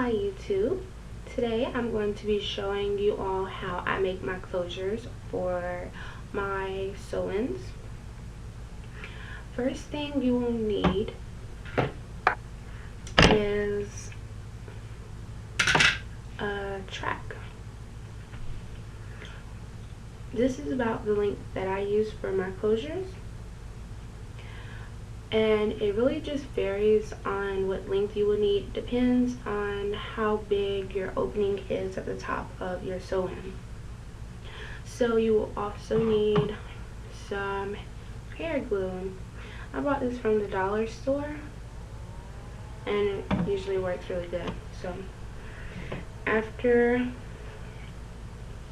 Hi YouTube. Today I'm going to be showing you all how I make my closures for my sew-ins. First thing you will need is a track. This is about the length that I use for my closures, and it really just varies on what length you will need. Depends on how big your opening is at the top of your sew-in. So you will also need some hair glue. I bought this from the dollar store and it usually works really good. So after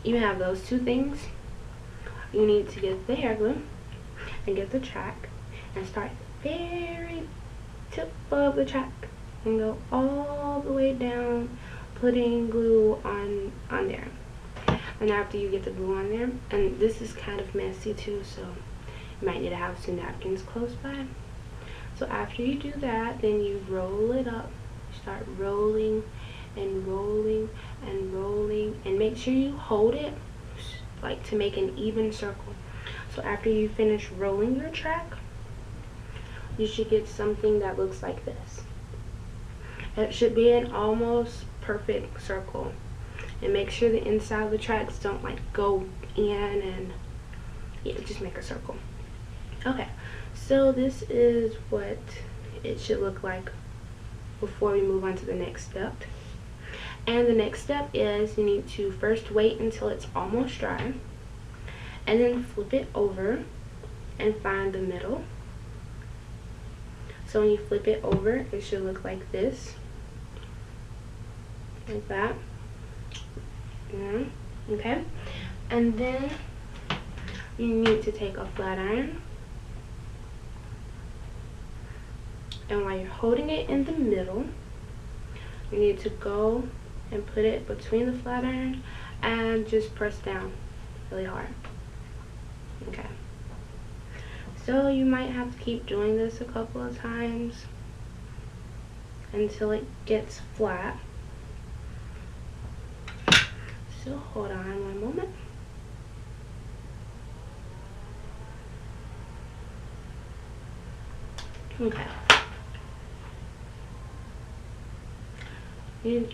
you have those two things, you need to get the hair glue and get the track and start very tip of the track and go all the way down, putting glue on there. And after you get the glue on there, and this is kind of messy too, so you might need to have some napkins close by. So after you do that, then you roll it up. Start rolling and rolling and rolling, and make sure you hold it like to make an even circle. So after you finish rolling your track, you should get something that looks like this. It should be an almost perfect circle. And make sure the inside of the tracks don't like go in, and yeah, just make a circle. Okay, so this is what it should look like before we move on to the next step. And the next step is you need to first wait until it's almost dry, and then flip it over and find the middle. So when you flip it over, it should look like this, like that. Yeah. Okay, and then you need to take a flat iron, and while you're holding it in the middle, you need to go and put it between the flat iron and just press down really hard. Okay, so you might have to keep doing this a couple of times until it gets flat. So hold on one moment. Okay. You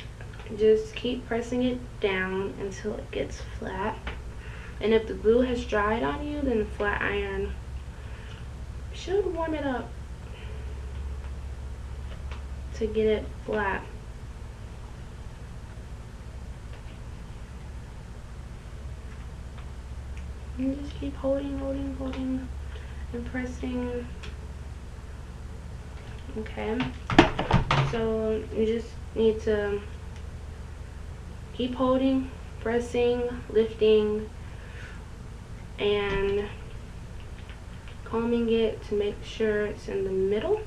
just keep pressing it down until it gets flat. And if the glue has dried on you, then the flat iron should warm it up to get it flat. And just keep holding and pressing. Okay, so you just need to keep holding, pressing, lifting, and combing it to make sure it's in the middle,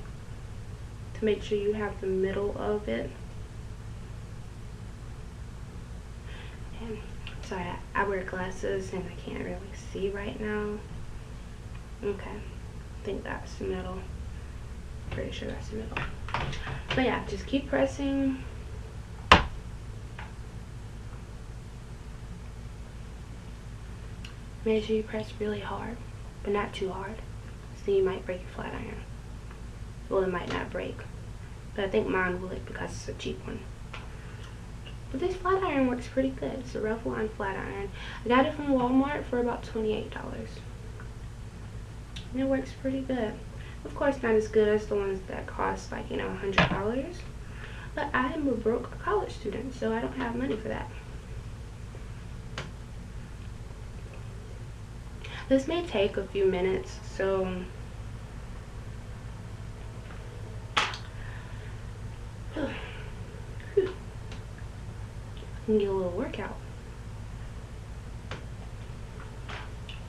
to make sure you have the middle of it. And sorry, I wear glasses and I can't really see right now. Okay, I think that's the middle. Pretty sure that's the middle. But yeah, just keep pressing. Make sure you press really hard, but not too hard, so you might break your flat iron. Well, it might not break, but I think mine would because it's a cheap one. But this flat iron works pretty good. It's a Revlon flat iron. I got it from Walmart for about $28. And it works pretty good. Of course, not as good as the ones that cost like, you know, $100. But I am a broke college student, so I don't have money for that. This may take a few minutes, so I can get a little workout.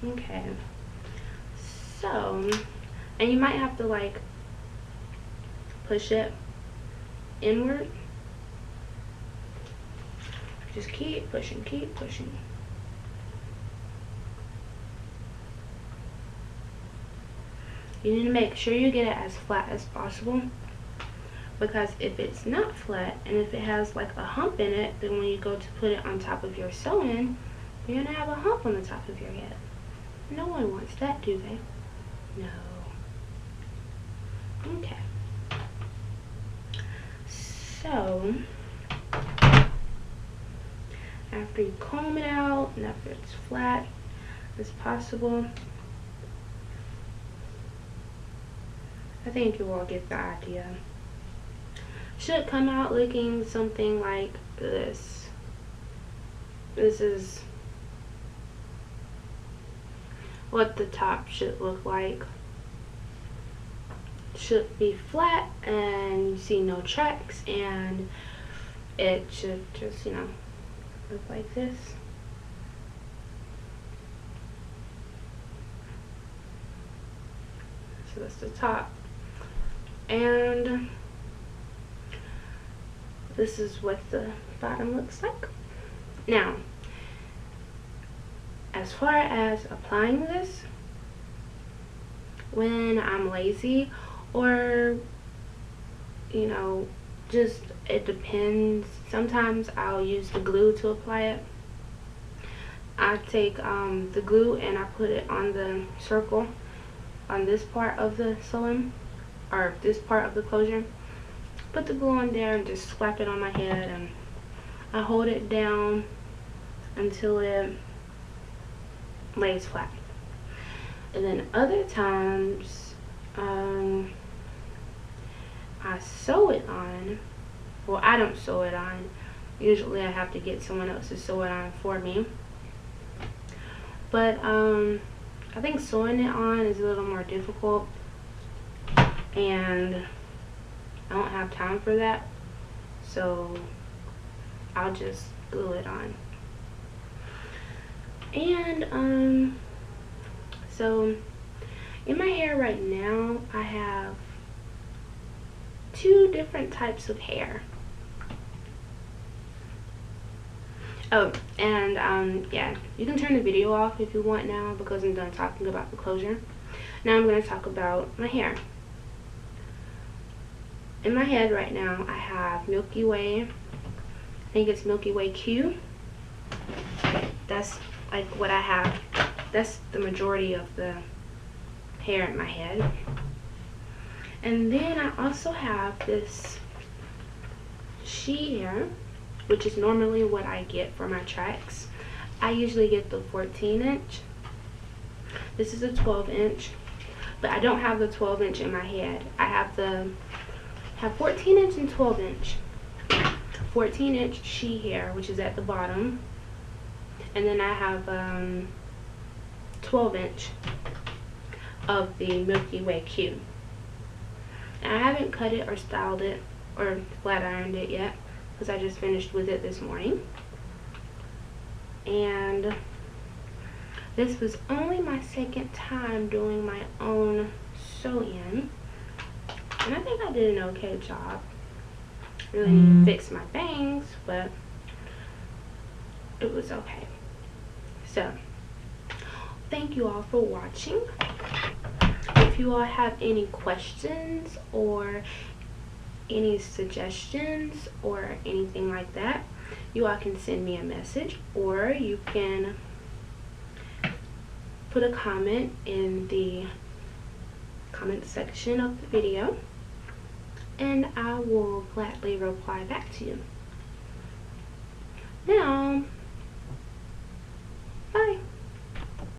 Okay, so, and you might have to like push it inward. Just keep pushing, keep pushing. You need to make sure you get it as flat as possible, because if it's not flat and if it has like a hump in it, then when you go to put it on top of your sewing, you're gonna have a hump on the top of your head. No one wants that, do they? No. Okay. So after you comb it out and after it's flat as possible, I think you all get the idea. Should come out looking something like this. This is what the top should look like. Should be flat and you see no tracks, and it should just, you know, look like this. So that's the top, and this is what the bottom looks like. Now, as far as applying this, when I'm lazy, or you know, just it depends. Sometimes I'll use the glue to apply it. I take the glue and I put it on the circle on this part of the sewing, or this part of the closure. Put the glue on there and just slap it on my head, and I hold it down until it lays flat. And then other times I sew it on. Well, I don't sew it on. Usually I have to get someone else to sew it on for me. But I think sewing it on is a little more difficult, and I don't have time for that, so I'll just glue it on. And so in my hair right now, I have 2 different types of hair. Oh, and yeah, you can turn the video off if you want now, because I'm done talking about the closure. Now I'm going to talk about my hair. In my head right now, I have Milky Way. I think it's Milky Way Q. That's like what I have. That's the majority of the hair in my head. And then I also have this she hair, which is normally what I get for my tracks. I usually get the 14-inch. This is a 12-inch, but I don't have the 12-inch in my head. I have 14-inch and 12-inch. 14-inch she hair, which is at the bottom, and then I have 12-inch of the Milky Way Q. And I haven't cut it or styled it or flat ironed it yet, because I just finished with it this morning. And this was only my second time doing my own sew-in, and I think I did an okay job. Really need to fix my bangs, but it was okay. So thank you all for watching. If you all have any questions or any suggestions or anything like that, you all can send me a message, or you can put a comment in the comment section of the video, and I will gladly reply back to you.